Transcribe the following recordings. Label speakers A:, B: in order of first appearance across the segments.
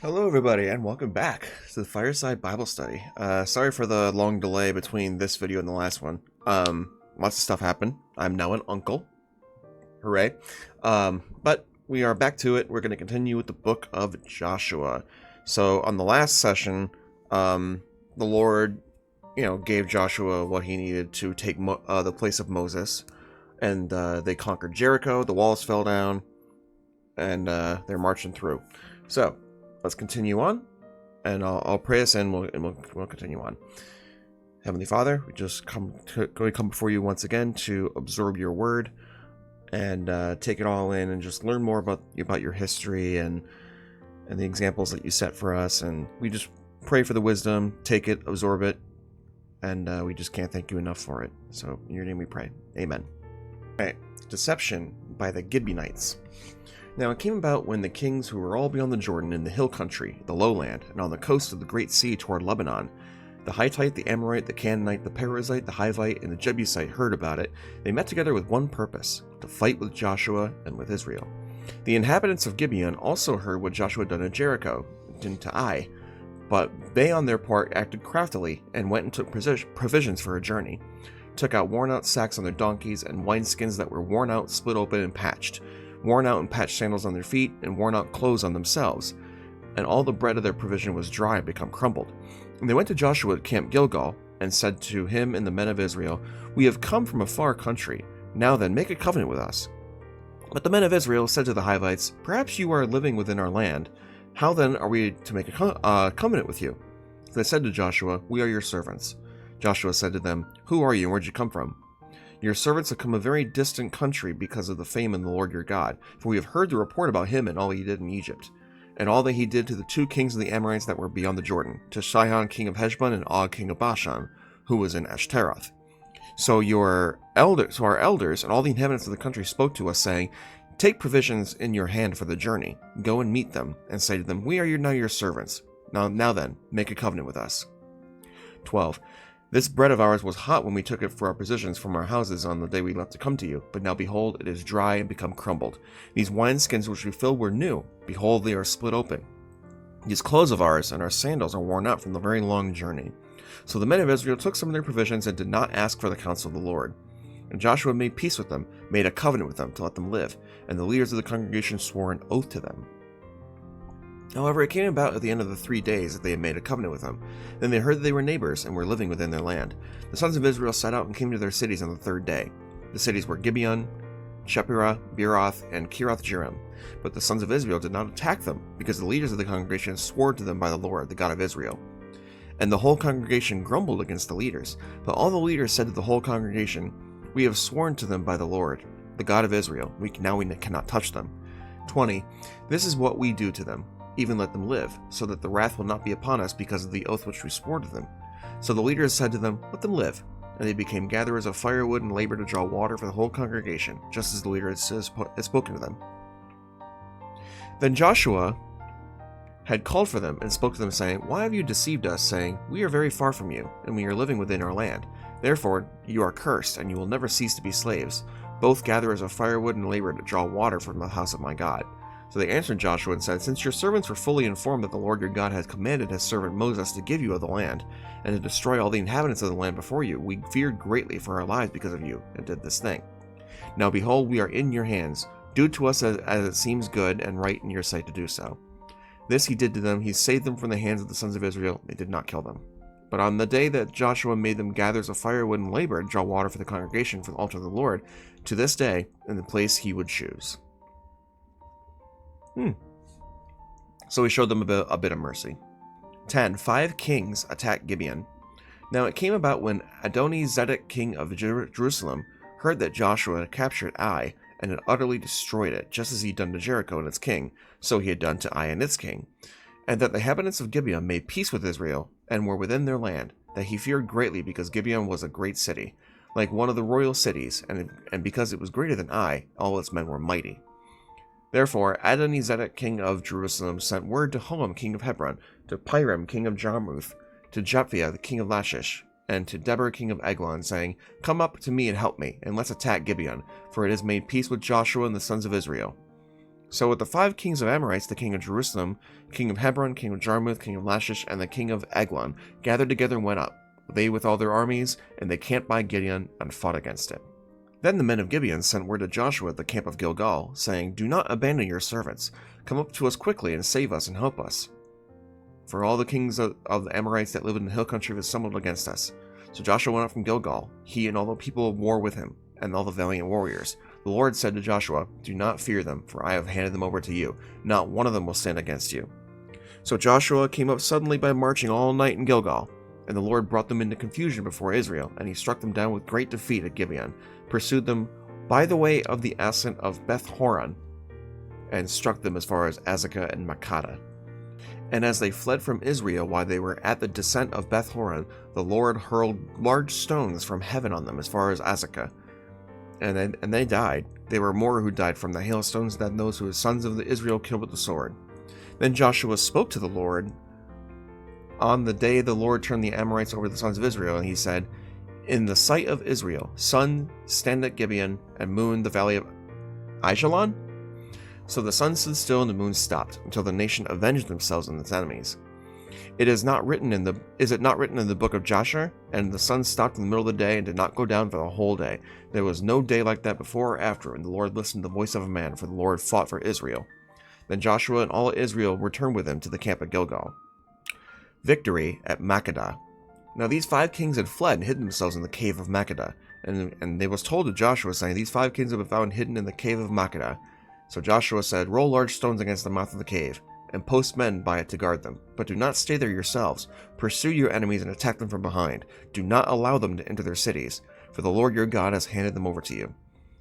A: Hello, everybody, and welcome back to the Fireside Bible Study. Sorry for the long delay between this video and the last one. Lots of stuff happened. I'm now an uncle. Hooray. But we are back to it. We're going to continue with the book of Joshua. So, on the last session, the Lord, gave Joshua what he needed to take the place of Moses. And they conquered Jericho, the walls fell down, and they're marching through. So, let's continue on, and I'll pray us in, and we'll continue on. Heavenly Father, we just come before you once again to absorb your word and take it all in, and just learn more about your history and the examples that you set for us. And we just pray for the wisdom, take it, absorb it, and we just can't thank you enough for it. So in your name we pray. Amen. All right, deception by the Gibeonites. Now it came about when the kings who were all beyond the Jordan in the hill country, the lowland, and on the coast of the great sea toward Lebanon, the Hittite, the Amorite, the Canaanite, the Perizzite, the Hivite, and the Jebusite heard about it, they met together with one purpose, to fight with Joshua and with Israel. The inhabitants of Gibeon also heard what Joshua had done at Jericho, and to Ai, but they on their part acted craftily, and went and took provisions for a journey, took out worn-out sacks on their donkeys, and wineskins that were worn out, split open, and patched, worn out and patched sandals on their feet, and worn out clothes on themselves. And all the bread of their provision was dry and become crumbled. And they went to Joshua at Camp Gilgal, and said to him and the men of Israel, "We have come from a far country. Now then, make a covenant with us." But the men of Israel said to the Hivites, "Perhaps you are living within our land. How then are we to make a covenant with you?" They said to Joshua, "We are your servants." Joshua said to them, "Who are you, and where did you come from?" "Your servants have come a very distant country because of the fame of the Lord your God, for we have heard the report about him and all he did in Egypt, and all that he did to the two kings of the Amorites that were beyond the Jordan, to Sihon king of Heshbon and Og king of Bashan, who was in Ashtaroth. So our elders and all the inhabitants of the country spoke to us, saying, 'Take provisions in your hand for the journey. Go and meet them, and say to them, We are now your servants. Now then, make a covenant with us.' 12. This bread of ours was hot when we took it for our provisions from our houses on the day we left to come to you. But now behold, it is dry and become crumbled. These wineskins which we filled were new. Behold, they are split open. These clothes of ours and our sandals are worn out from the very long journey." So the men of Israel took some of their provisions and did not ask for the counsel of the Lord. And Joshua made peace with them, made a covenant with them to let them live. And the leaders of the congregation swore an oath to them. However, it came about at the end of the 3 days that they had made a covenant with them. Then they heard that they were neighbors and were living within their land. The sons of Israel set out and came to their cities on the 3rd day. The cities were Gibeon, Shepherah, Beeroth, and Kirath-Jearim. But the sons of Israel did not attack them, because the leaders of the congregation swore to them by the Lord, the God of Israel. And the whole congregation grumbled against the leaders. But all the leaders said to the whole congregation, "We have sworn to them by the Lord, the God of Israel. We cannot touch them." 20. This is what we do to them. Even let them live, so that the wrath will not be upon us because of the oath which we swore to them. So the leaders said to them, "Let them live." And they became gatherers of firewood and labored to draw water for the whole congregation, just as the leader had spoken to them. Then Joshua had called for them and spoke to them, saying, "Why have you deceived us, saying, 'We are very far from you, and we are living within our land'? Therefore you are cursed, and you will never cease to be slaves, both gatherers of firewood and labor to draw water from the house of my God." So they answered Joshua and said, "Since your servants were fully informed that the Lord your God has commanded his servant Moses to give you of the land, and to destroy all the inhabitants of the land before you, we feared greatly for our lives because of you, and did this thing. Now behold, we are in your hands. Do to us as it seems good and right in your sight to do so." This he did to them. He saved them from the hands of the sons of Israel. They did not kill them. But on the day that Joshua made them gatherers of firewood and labor to draw water for the congregation for the altar of the Lord, to this day, in the place he would choose. So he showed them a bit of mercy. 10. 5 kings attack Gibeon. Now it came about when Adoni-Zedek king of Jerusalem heard that Joshua had captured Ai and had utterly destroyed it, just as he had done to Jericho and its king, so he had done to Ai and its king, and that the inhabitants of Gibeon made peace with Israel and were within their land, that he feared greatly because Gibeon was a great city, like one of the royal cities, and because it was greater than Ai, all its men were mighty. Therefore Adoni-Zedek king of Jerusalem sent word to Hoam king of Hebron, to Piram king of Jarmuth, to Jephthah the king of Lachish, and to Deborah king of Eglon, saying, "Come up to me and help me, and let's attack Gibeon, for it has made peace with Joshua and the sons of Israel." So with the 5 kings of Amorites, the king of Jerusalem, king of Hebron, king of Jarmuth, king of Lachish, and the king of Eglon gathered together and went up, they with all their armies, and they camped by Gibeon and fought against it. Then the men of Gibeon sent word to Joshua at the camp of Gilgal, saying, "Do not abandon your servants. Come up to us quickly and save us and help us. For all the kings of the Amorites that live in the hill country have assembled against us." So Joshua went up from Gilgal, he and all the people of war with him, and all the valiant warriors. The Lord said to Joshua, "Do not fear them, for I have handed them over to you. Not one of them will stand against you." So Joshua came up suddenly by marching all night in Gilgal, and the Lord brought them into confusion before Israel, and he struck them down with great defeat at Gibeon, pursued them by the way of the ascent of Beth Horon, and struck them as far as Azekah and Makkedah. And as they fled from Israel while they were at the descent of Beth Horon, the Lord hurled large stones from heaven on them as far as Azekah. And they died. There were more who died from the hailstones than those who the sons of Israel killed with the sword. Then Joshua spoke to the Lord on the day the Lord turned the Amorites over to the sons of Israel, and he said, "In the sight of Israel, sun stand at Gibeon, and moon the valley of Aijalon?" So the sun stood still and the moon stopped, until the nation avenged themselves on its enemies. Is it not written in the book of Jasher? And the sun stopped in the middle of the day and did not go down for the whole day. There was no day like that before or after, and the Lord listened to the voice of a man, for the Lord fought for Israel. Then Joshua and all Israel returned with him to the camp at Gilgal. Victory at Makkedah. Now these 5 kings had fled and hidden themselves in the cave of Makkedah, and they was told to Joshua, saying, "These 5 kings have been found hidden in the cave of Makkedah." So Joshua said, "Roll large stones against the mouth of the cave, and post men by it to guard them. But do not stay there yourselves. Pursue your enemies and attack them from behind. Do not allow them to enter their cities, for the Lord your God has handed them over to you."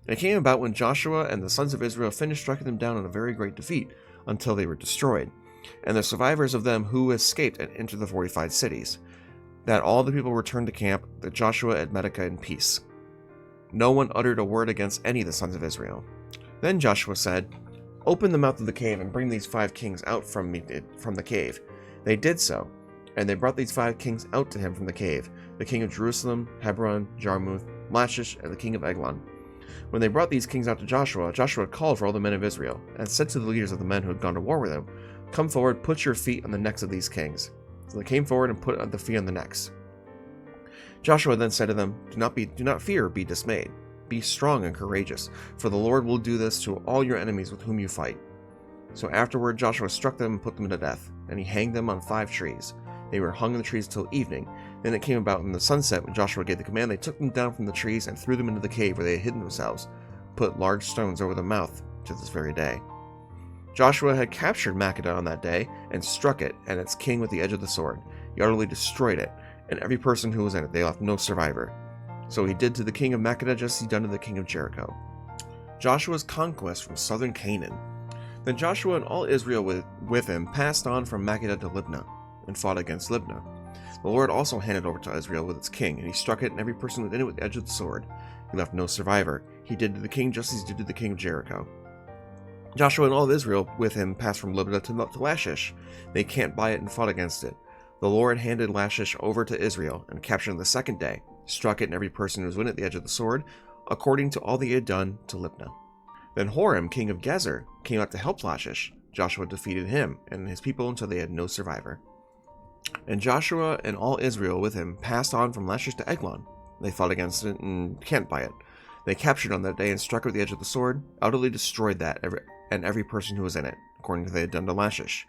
A: And it came about when Joshua and the sons of Israel finished striking them down in a very great defeat, until they were destroyed, and the survivors of them who escaped and entered the fortified cities, that all the people returned to camp, that Joshua and Medekah in peace. No one uttered a word against any of the sons of Israel. Then Joshua said, "Open the mouth of the cave and bring these 5 kings out from the cave." They did so, and they brought these 5 kings out to him from the cave, the king of Jerusalem, Hebron, Jarmuth, Lachish, and the king of Eglon. When they brought these kings out to Joshua, Joshua called for all the men of Israel, and said to the leaders of the men who had gone to war with him, "Come forward, put your feet on the necks of these kings." So they came forward and put the feet on the necks. Joshua then said to them, Do not fear or be dismayed. Be strong and courageous, for the Lord will do this to all your enemies with whom you fight." So afterward Joshua struck them and put them to death, and he hanged them on 5 trees. They were hung in the trees till evening. Then it came about in the sunset, when Joshua gave the command, they took them down from the trees and threw them into the cave where they had hidden themselves, put large stones over the mouth to this very day. Joshua had captured Makkedah on that day, and struck it and its king with the edge of the sword. He utterly destroyed it, and every person who was in it. They left no survivor. So he did to the king of Makkedah just as he done to the king of Jericho. Joshua's conquest from southern Canaan. Then Joshua and all Israel with him passed on from Makkedah to Libnah, and fought against Libnah. The Lord also handed over to Israel with its king, and he struck it and every person within it with the edge of the sword. He left no survivor. He did to the king just as he did to the king of Jericho. Joshua and all of Israel with him passed from Libnah to Lachish. They camped by it and fought against it. The Lord handed Lachish over to Israel, and captured it the second day, struck it and every person who was within it the edge of the sword, according to all that he had done to Libnah. Then Horam, king of Gezer, came out to help Lachish. Joshua defeated him and his people until they had no survivor. And Joshua and all Israel with him passed on from Lachish to Eglon. They fought against it and camped by it. They captured on that day and struck it with the edge of the sword, utterly destroyed that and every person who was in it, according to what they had done to Lachish.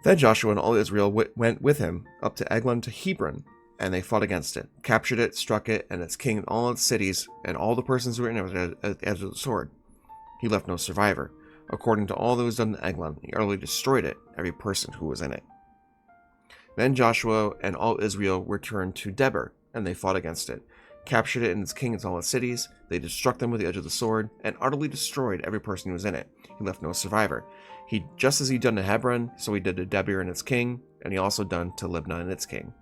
A: Then Joshua and all Israel went with him up to Eglon to Hebron, and they fought against it, captured it, struck it, and its king and all its cities, and all the persons who were in it at the edge of the sword. He left no survivor. According to all that was done to Eglon, he utterly destroyed it, every person who was in it. Then Joshua and all Israel returned to Debir, and they fought against it, captured it and its king and all its cities. They struck them with the edge of the sword, and utterly destroyed every person who was in it. He left no survivor. Just as he done to Hebron, so he did to Debir and its king, and he also done to Libnah and its king.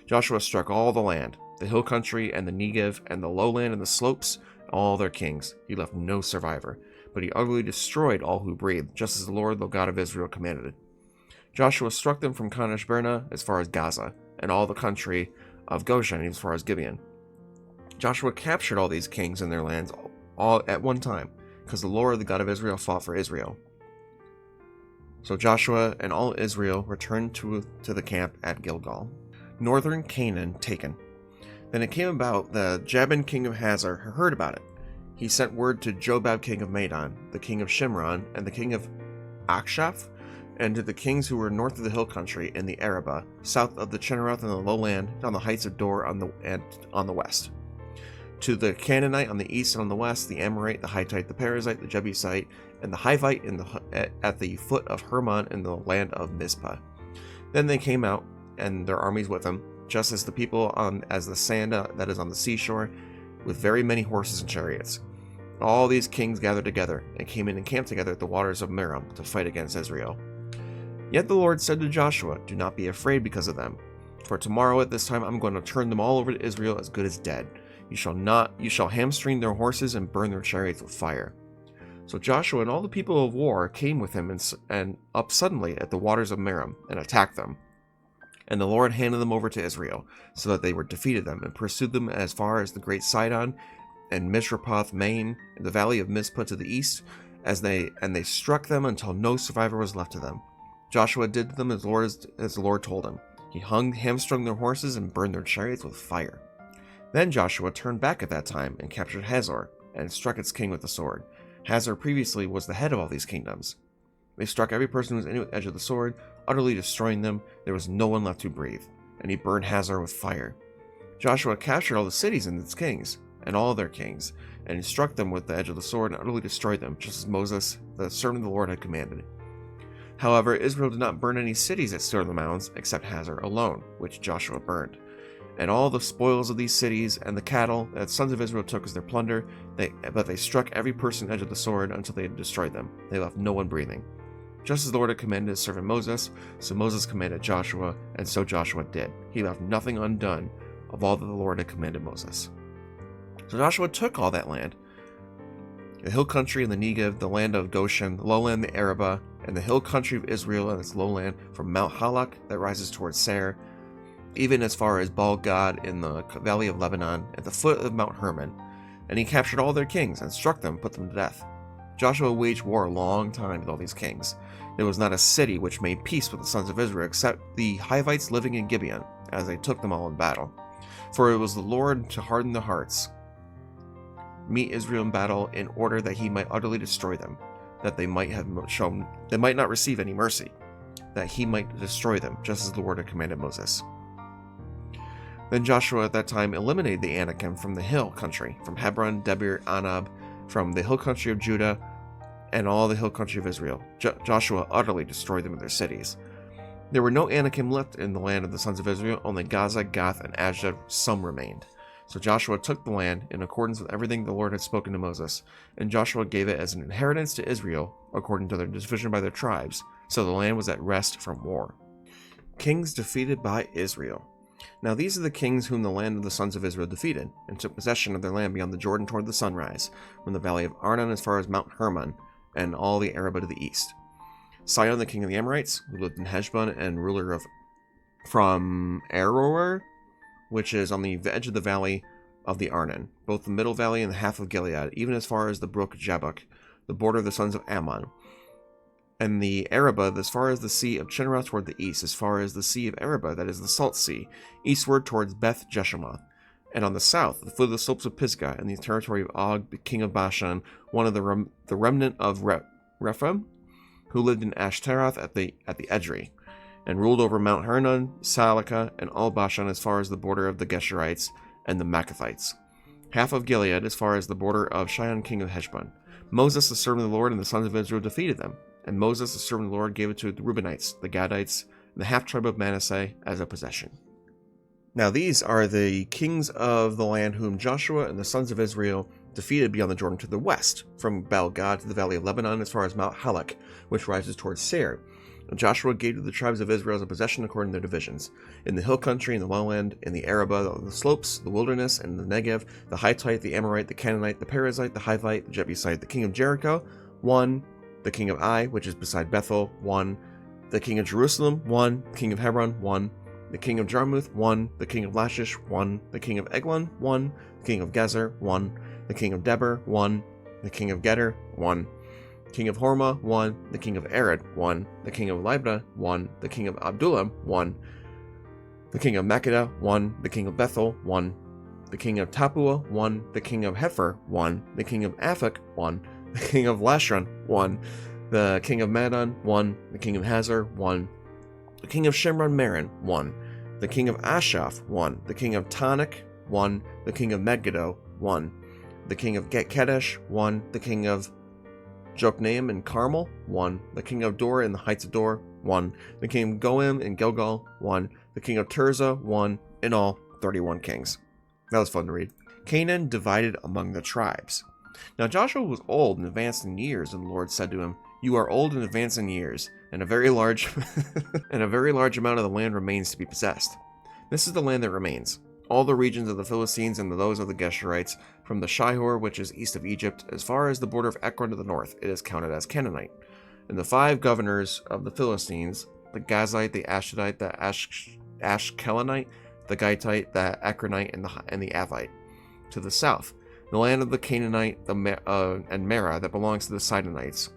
A: Joshua struck all the land, the hill country and the Negev, and the lowland and the slopes, all their kings. He left no survivor, but he utterly destroyed all who breathed, just as the Lord, the God of Israel, commanded it. Joshua struck them from Kadesh Barnea as far as Gaza, and all the country of Goshen as far as Gibeon. Joshua captured all these kings and their lands all at one time, because the Lord, the God of Israel, fought for Israel. So Joshua and all Israel returned to the camp at Gilgal. Northern Canaan taken. Then it came about that Jabin king of Hazor heard about it. He sent word to Jobab king of Madon, the king of Shimron, and the king of Akshaph, and to the kings who were north of the hill country in the Arabah, south of the Chinneroth and the lowland, on the heights of Dor on the west. To the Canaanite on the east and on the west, the Amorite, the Hittite, the Perizzite, the Jebusite, and the Hivite at the foot of Hermon in the land of Mizpah. Then they came out, and their armies with them, just as the people as the sand that is on the seashore, with very many horses and chariots. All these kings gathered together, and came in and camped together at the waters of Merom to fight against Israel. Yet the Lord said to Joshua, "Do not be afraid because of them, for tomorrow at this time I'm going to turn them all over to Israel as good as dead. You shall hamstring their horses and burn their chariots with fire." So Joshua and all the people of war came with him and up suddenly at the waters of Merom and attacked them. And the Lord handed them over to Israel, so that they defeated them and pursued them as far as the great Sidon and Mishrepoth Maim in the valley of Mizpah to the east, and they struck them until no survivor was left of them. Joshua did to them as the Lord told him. He hamstrung their horses and burned their chariots with fire. Then Joshua turned back at that time and captured Hazor and struck its king with the sword. Hazor previously was the head of all these kingdoms. They struck every person who was in the edge of the sword, utterly destroying them. There was no one left to breathe, and he burned Hazor with fire. Joshua captured all the cities and its kings, and all their kings, and he struck them with the edge of the sword and utterly destroyed them, just as Moses, the servant of the Lord, had commanded. However, Israel did not burn any cities that stood on the mountains, except Hazor alone, which Joshua burned. And all the spoils of these cities and the cattle that the sons of Israel took as their plunder, but they struck every person edge of the sword until they had destroyed them. They left no one breathing. Just as the Lord had commanded his servant Moses, so Moses commanded Joshua, and so Joshua did. He left nothing undone of all that the Lord had commanded Moses. So Joshua took all that land, the hill country and the Negev, the land of Goshen, the lowland, the Arabah, and the hill country of Israel and its lowland, from Mount Halak that rises towards Seir, even as far as Baal-Gad in the valley of Lebanon, at the foot of Mount Hermon. And he captured all their kings, and struck them, put them to death. Joshua waged war a long time with all these kings. There was not a city which made peace with the sons of Israel, except the Hivites living in Gibeon, as they took them all in battle. For it was the Lord to harden their hearts, meet Israel in battle, in order that he might utterly destroy them, that they might not receive any mercy, that he might destroy them, just as the Lord had commanded Moses. Then Joshua at that time eliminated the Anakim from the hill country, from Hebron, Debir, Anab, from the hill country of Judah, and all the hill country of Israel. Joshua utterly destroyed them in their cities. There were no Anakim left in the land of the sons of Israel, only Gaza, Gath, and Ashdod, some remained. So Joshua took the land in accordance with everything the Lord had spoken to Moses, and Joshua gave it as an inheritance to Israel, according to their division by their tribes, so the land was at rest from war. Kings defeated by Israel. Now these are the kings whom the land of the sons of Israel defeated, and took possession of their land beyond the Jordan toward the sunrise, from the valley of Arnon as far as Mount Hermon, and all the Arabah to the east. Sihon, the king of the Amorites, who lived in Heshbon, and ruler from Aroer, which is on the edge of the valley of the Arnon, both the middle valley and the half of Gilead, even as far as the brook Jabbok, the border of the sons of Ammon. And the Arabah, as far as the sea of Chinneroth toward the east, as far as the sea of Arabah, that is the Salt Sea, eastward towards Beth Jeshemoth. And on the south, the foot of the slopes of Pisgah, and the territory of Og, the king of Bashan, one of the remnant of Rephaim, who lived in Ashtaroth at the Edrei, and ruled over Mount Hernon, Salakah, and all Bashan as far as the border of the Geshurites and the Maccathites. Half of Gilead as far as the border of Sihon, king of Heshbon. Moses, the servant of the Lord, and the sons of Israel defeated them. And Moses, the servant of the Lord, gave it to the Reubenites, the Gadites, and the half-tribe of Manasseh as a possession. Now these are the kings of the land whom Joshua and the sons of Israel defeated beyond the Jordan to the west, from Baal-Gad to the valley of Lebanon as far as Mount Halak, which rises towards Seir. And Joshua gave to the tribes of Israel as a possession according to their divisions, in the hill country, in the lowland, in the Arabah, the slopes, the wilderness, and the Negev, the Hittite, the Amorite, the Canaanite, the Perizzite, the Hivite, the Jebusite, the king of Jericho, 1, the king of Ai, which is beside Bethel, 1, the king of Jerusalem, 1, the king of Hebron, 1, the king of Jarmuth, 1, the king of Lachish, 1, the king of Eglon, 1, the king of Gezer, 1, the king of Debir, 1, the king of Geder, 1. King of Hormah, 1. The king of Arad, 1. The king of Libnah, 1. The king of Adullam, 1. The king of Makkedah, 1. The king of Bethel, 1. The king of Tappuah, 1. The king of Hepher, 1. The king of Aphek, 1. The king of Lashon, 1. The king of Madon, 1. The king of Hazor, 1. The king of Shimron-Meron, 1. The king of Ashaph, 1. The king of Tanakh, 1. The king of Megiddo, 1. The king of Kadesh, 1. The king of Jokneam and Carmel, 1. The king of Dor in the heights of Dor, 1. The king of Goim in Gilgal, 1. The king of Tirzah, 1. In all, 31 kings. That was fun to read. Canaan divided among the tribes. Now Joshua was old and advanced in years, and the Lord said to him, "You are old and advanced in years, and a very large amount of the land remains to be possessed. This is the land that remains: all the regions of the Philistines and those of the Geshurites, from the Shihor, which is east of Egypt, as far as the border of Ekron to the north, it is counted as Canaanite. And the 5 governors of the Philistines, the Gazite, the Ashdodite, the Ashkelonite, the Gittite, the Ekronite, and the Avite. To the south, the land of the Canaanite and Merah that belongs to the Sidonians,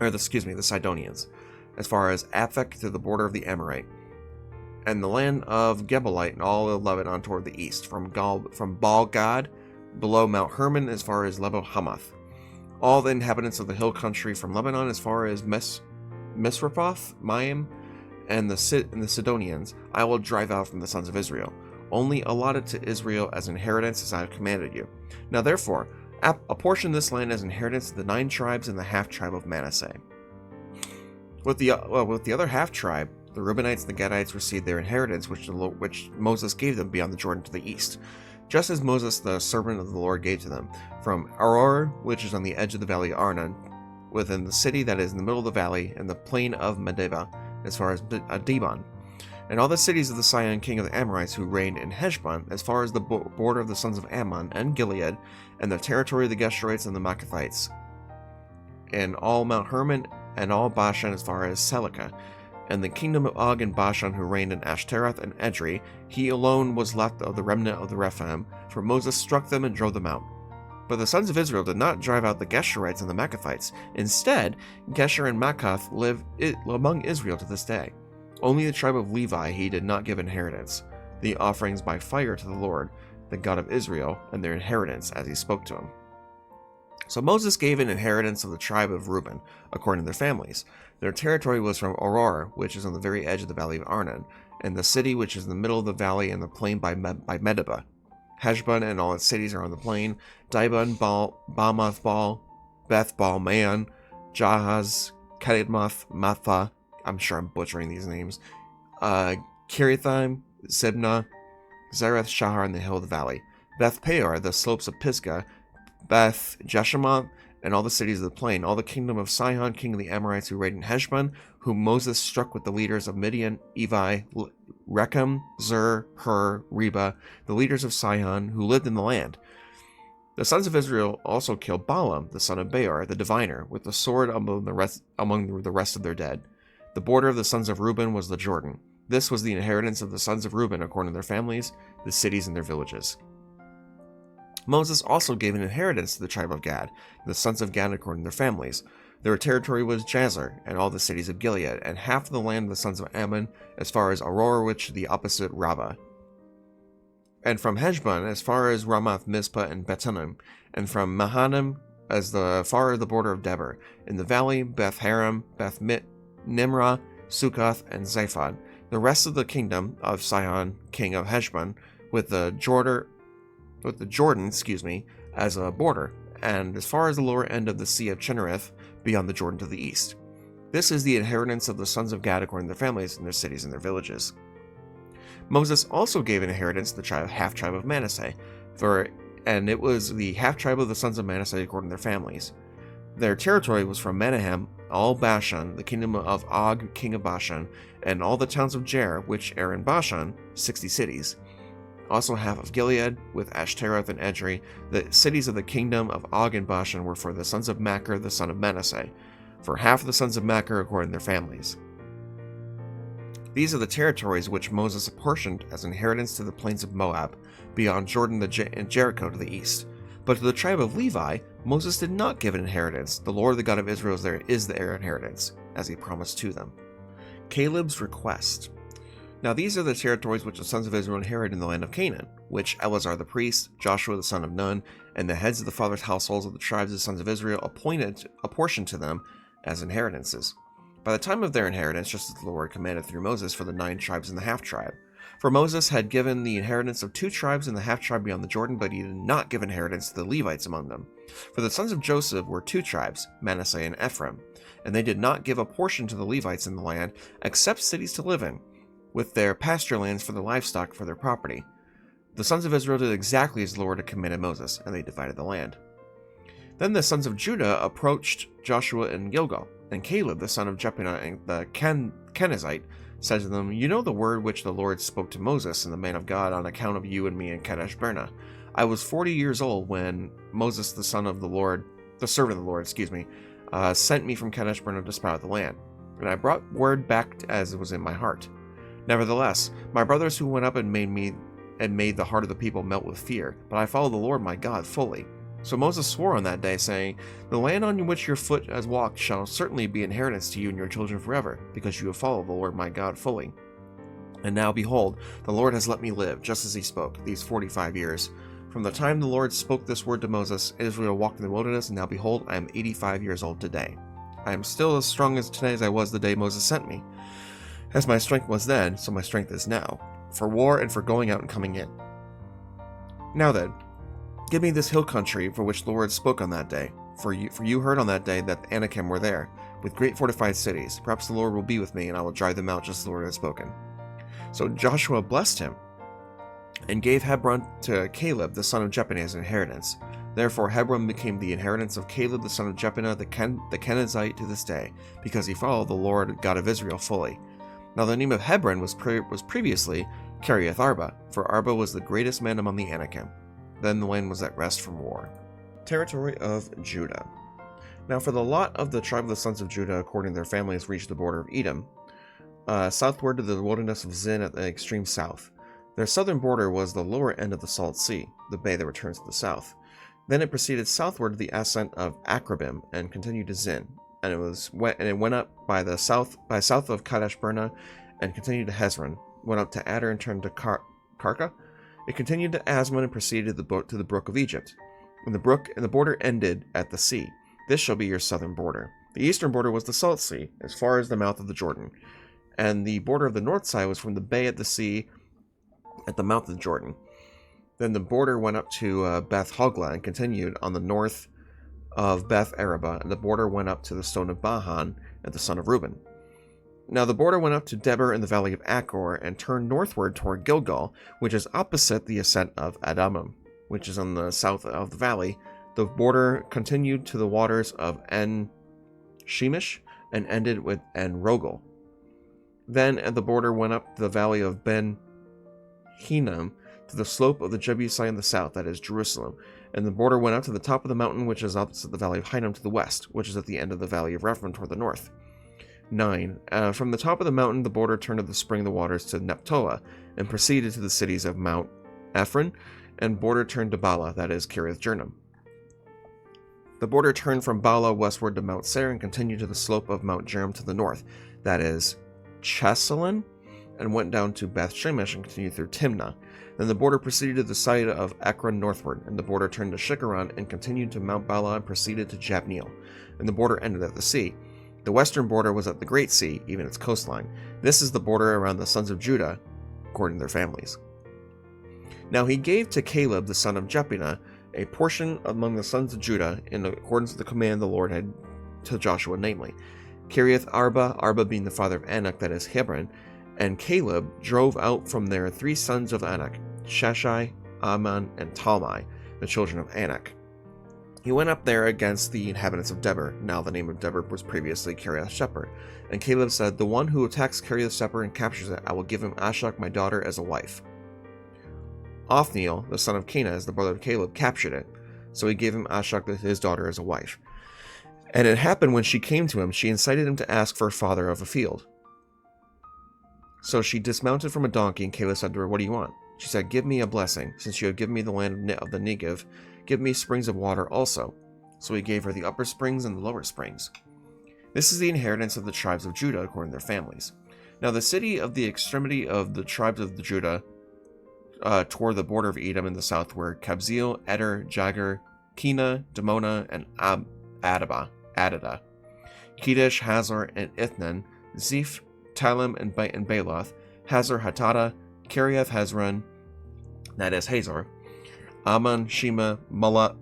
A: the Sidonians, as far as Aphek to the border of the Amorite, and the land of Gebelite and all of Lebanon toward the east, from Baal Gad below Mount Hermon as far as Lebo Hamath. All the inhabitants of the hill country from Lebanon as far as Misrephoth, Maim, and the Sidonians I will drive out from the sons of Israel, only allotted to Israel as inheritance as I have commanded you. Now therefore, apportion this land as inheritance to the 9 tribes and the half-tribe of Manasseh." With the other half-tribe, the Reubenites and the Gadites received their inheritance, which Moses gave them beyond the Jordan to the east, just as Moses, the servant of the Lord, gave to them, from Aroer, which is on the edge of the valley of Arnon, within the city that is in the middle of the valley, and the plain of Medeba, as far as Dibon, and all the cities of the Sihon king of the Amorites who reigned in Heshbon, as far as the border of the sons of Ammon and Gilead, and the territory of the Geshurites and the Maacathites, and all Mount Hermon, and all Bashan as far as Selecah, and the kingdom of Og and Bashan who reigned in Ashtaroth and Edrei. He alone was left of the remnant of the Rephaim, for Moses struck them and drove them out. But the sons of Israel did not drive out the Geshurites and the Maacathites. Instead, Gesher and Maacath live among Israel to this day. Only the tribe of Levi he did not give inheritance, the offerings by fire to the Lord, the God of Israel, and their inheritance as he spoke to him. So Moses gave an inheritance of the tribe of Reuben, according to their families. Their territory was from Aroer, which is on the very edge of the valley of Arnon, and the city which is in the middle of the valley and the plain by Medeba. Heshbon and all its cities are on the plain, Dibon, Baalmoth-Baal, Beth-Baal-Maon, Jahaz, Kedmoth, Mathah, I'm sure I'm butchering these names, Kiriathaim, Zibnah, Zareth Shahar in the hill of the valley, Beth Peor, the slopes of Pisgah, Beth Jeshimoth, and all the cities of the plain, all the kingdom of Sihon, king of the Amorites, who reigned in Heshbon, whom Moses struck with the leaders of Midian, Evi, Rechem, Zur, Hur, Reba, the leaders of Sihon, who lived in the land. The sons of Israel also killed Balaam, the son of Beor, the diviner, with the sword among the rest of their dead. The border of the sons of Reuben was the Jordan. This was the inheritance of the sons of Reuben according to their families, the cities and their villages. Moses also gave an inheritance to the tribe of Gad, the sons of Gad according to their families. Their territory was Jazer, and all the cities of Gilead, and half of the land of the sons of Ammon, as far as Aroer, which the opposite Rabbah. And from Heshbon, as far as Ramath, Mizpah, and Betanim, and from Mahanaim, as far as the border of Debir. In the valley, Beth Haram, Beth Nimrah, Succoth, and Zaphon. The rest of the kingdom of Sihon, king of Heshbon, with the Jordan, as a border, and as far as the lower end of the Sea of Chinnereth, beyond the Jordan to the east. This is the inheritance of the sons of Gad according to their families and their cities and their villages. Moses also gave an inheritance to the half-tribe of Manasseh, and it was the half-tribe of the sons of Manasseh according to their families. Their territory was from Menahem, all Bashan, the kingdom of Og, king of Bashan, and all the towns of Jer, which are in Bashan, 60 cities. Also half of Gilead, with Ashtaroth and Edrei. The cities of the kingdom of Og and Bashan were for the sons of Machir, the son of Manasseh, for half of the sons of Machir according to their families. These are the territories which Moses apportioned as inheritance to the plains of Moab, beyond Jordan and Jericho to the east. But to the tribe of Levi, Moses did not give an inheritance. The Lord, the God of Israel, is their inheritance, as he promised to them. Caleb's request. Now these are the territories which the sons of Israel inherited in the land of Canaan, which Eleazar the priest, Joshua the son of Nun, and the heads of the fathers' households of the tribes of the sons of Israel apportioned to them as inheritances. By the time of their inheritance, just as the Lord commanded through Moses for the 9 tribes and the half-tribe. For Moses had given the inheritance of 2 tribes and the half-tribe beyond the Jordan, but he did not give inheritance to the Levites among them. For the sons of Joseph were 2 tribes, Manasseh and Ephraim, and they did not give a portion to the Levites in the land, except cities to live in, with their pasture lands for their livestock for their property. The sons of Israel did exactly as the Lord had commanded Moses, and they divided the land. Then the sons of Judah approached Joshua in Gilgal, and Caleb, the son of Jephunneh, and the Kenizzite, said to them, "You know the word which the Lord spoke to Moses and the man of God on account of you and me in Kadesh Barnea. I was 40 years old when Moses, the servant of the Lord, sent me from Kadesh Barnea to spy out the land, and I brought word back as it was in my heart. Nevertheless, my brothers who went up and made the heart of the people melt with fear, but I followed the Lord my God fully. So Moses swore on that day, saying, The land on which your foot has walked shall certainly be inheritance to you and your children forever, because you have followed the Lord my God fully. And now, behold, the Lord has let me live, just as he spoke, these 45 years. From the time the Lord spoke this word to Moses, Israel walked in the wilderness, and now behold, I am 85 years old today. I am still as strong as today as I was the day Moses sent me. As my strength was then, so my strength is now, for war and for going out and coming in. Now then, give me this hill country for which the Lord spoke on that day. For you heard on that day that the Anakim were there, with great fortified cities. Perhaps the Lord will be with me, and I will drive them out just as the Lord has spoken. So Joshua blessed him, and gave Hebron to Caleb, the son of Jephunneh, as an inheritance. Therefore Hebron became the inheritance of Caleb, the son of Jephunneh, the Kenizzite, to this day, because he followed the Lord God of Israel fully. Now the name of Hebron was previously Kiriath Arba, for Arba was the greatest man among the Anakim. Then the land was at rest from war. Territory of Judah. Now for the lot of the tribe of the sons of Judah, according to their families, reached the border of Edom, southward to the wilderness of Zin at the extreme south. Their southern border was the lower end of the Salt Sea, the bay that returns to the south. Then it proceeded southward to the ascent of Akrabim and continued to Zin, and it went up by south of Kadesh Barnea and continued to Hezron, went up to Adar and turned to Karka. It continued to Asmon and proceeded to the brook of Egypt. And the border ended at the sea. This shall be your southern border. The eastern border was the Salt Sea, as far as the mouth of the Jordan, and the border of the north side was from the bay at the sea at the mouth of the Jordan. Then the border went up to Beth Hogla and continued on the north of Beth Araba, and the border went up to the stone of Bahan and the son of Reuben. Now the border went up to Debir in the valley of Achor and turned northward toward Gilgal, which is opposite the ascent of Adamim, which is on the south of the valley. The border continued to the waters of En Shemesh and ended with En Rogel. Then the border went up the valley of Ben Hinnom to the slope of the Jebusite in the south, that is Jerusalem, and the border went up to the top of the mountain, which is opposite the valley of Hinnom to the west, which is at the end of the valley of Rephaim toward the north. 9. From the top of the mountain, the border turned to the spring of the waters to Neptoah, and proceeded to the cities of Mount Ephron, and border turned to Bala, that is Kiriath Jearim. The border turned from Bala westward to Mount Seir and continued to the slope of Mount Jearim to the north, that is Chesalon, and went down to Beth Shemesh and continued through Timnah. Then the border proceeded to the side of Ekron northward, and the border turned to Shikharon and continued to Mount Bala and proceeded to Jabneel, and the border ended at the sea. The western border was at the Great Sea, even its coastline. This is the border around the sons of Judah, according to their families. Now he gave to Caleb, the son of Jephunneh, a portion among the sons of Judah, in accordance with the command the Lord had to Joshua, namely, Kiriath Arba, Arba being the father of Anak, that is Hebron, and Caleb drove out from there 3 sons of Anak, Sheshai, Ammon, and Talmai, the children of Anak. He went up there against the inhabitants of Debir. Now the name of Debir was previously Kiriath Shepherd. And Caleb said, The one who attacks Kiriath Shepherd and captures it, I will give him Ashak, my daughter, as a wife. Othniel, the son of Kenaz, the brother of Caleb, captured it. So he gave him Ashak, his daughter, as a wife. And it happened when she came to him, she incited him to ask for a father of a field. So she dismounted from a donkey, and Caleb said to her, What do you want? She said, Give me a blessing, since you have given me the land of the Negev. Give me springs of water also. so he gave her the upper springs and the lower springs. This is the inheritance of the tribes of Judah according to their families. Now the city of the extremity of the tribes of the Judah toward the border of Edom in the south were Kabzeel, Eder, Jagur, Kena, Dimona, and Adada. Kedesh, Hazor, and Ithnan, Ziph, Talim, and Baaloth, Hazor Hatata, Kiriath Hezron, that is Hazor, Ammon, Shema, Molada,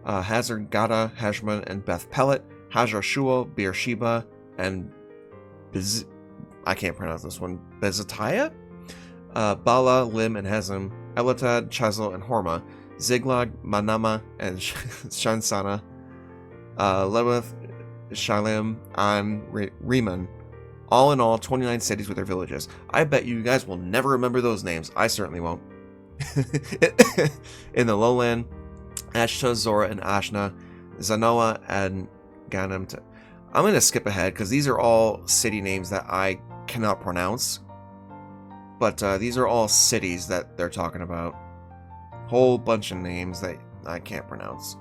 A: Hazor Gada, Heshmon, and Beth Pelet, Hajar Shual, Beersheba, and I can't pronounce this one, Bezatiah, Bala, Lim, and Hezem, Elatad, Chazel, and Horma, Ziglag, Manama, and Shansana, Lewith, Shalim, and Riman. All in all, 29 cities with their villages. I bet you guys will never remember those names. I certainly won't. In the lowland, Ashta, Zora, and Ashna, Zanoah, and Ganem. I'm going to skip ahead because these are all city names that I cannot pronounce. But these are all cities that they're talking about. Whole bunch of names that I can't pronounce.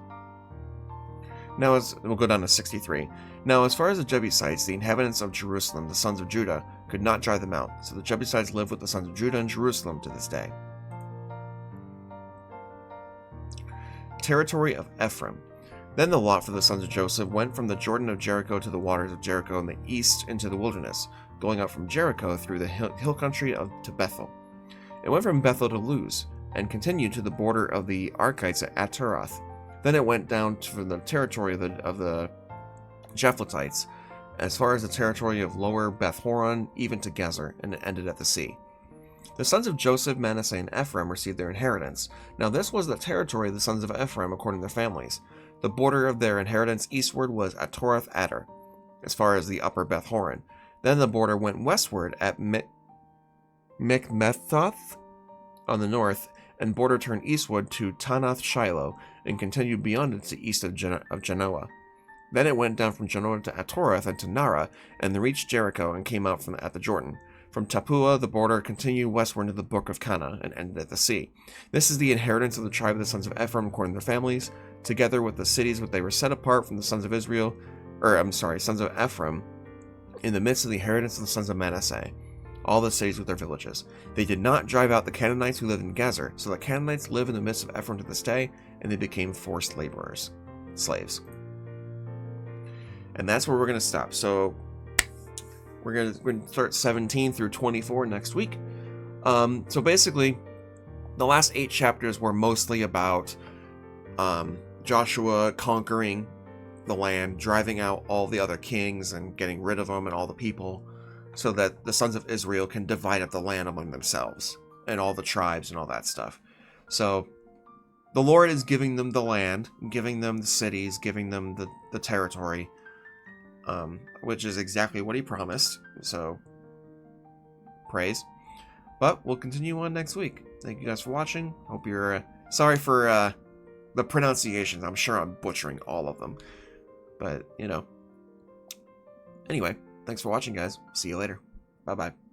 A: Now we'll go down to 63. Now, as far as the Jebusites, the inhabitants of Jerusalem, the sons of Judah, could not drive them out. So the Jebusites live with the sons of Judah in Jerusalem to this day. Territory of Ephraim. Then the lot for the sons of Joseph went from the Jordan of Jericho to the waters of Jericho in the east into the wilderness, going up from Jericho through the hill country to Bethel. It went from Bethel to Luz, and continued to the border of the Archites at Ataroth. Then it went down from the territory of the Japhletites, as far as the territory of lower Beth Horon, even to Gezer, and it ended at the sea. The sons of Joseph, Manasseh, and Ephraim received their inheritance. Now this was the territory of the sons of Ephraim according to their families. The border of their inheritance eastward was Atoroth Adar, as far as the upper Beth Horon. Then the border went westward at Mikmethoth on the north, and border turned eastward to Tanath Shiloh, and continued beyond it to east of Genoa. Then it went down from Genoa to Atoroth and to Nara, and they reached Jericho and came out at the Jordan. From Tapua, the border continued westward to the brook of Cana, and ended at the sea. This is the inheritance of the tribe of the sons of Ephraim according to their families, together with the cities which they were set apart from the sons of sons of Ephraim, in the midst of the inheritance of the sons of Manasseh, all the cities with their villages. They did not drive out the Canaanites who lived in Gezer, so the Canaanites live in the midst of Ephraim to this day, and they became forced slaves. And that's where we're going to stop. So we're going to start 17 through 24 next week. So basically, the last 8 chapters were mostly about Joshua conquering the land, driving out all the other kings and getting rid of them and all the people, so that the sons of Israel can divide up the land among themselves and all the tribes and all that stuff. So the Lord is giving them the land, giving them the cities, giving them the territory, which is exactly what he promised. So praise. But we'll continue on next week. Thank you guys for watching. Hope you're sorry for the pronunciations. I'm sure I'm butchering all of them, but anyway, thanks for watching, guys. See you later. Bye bye.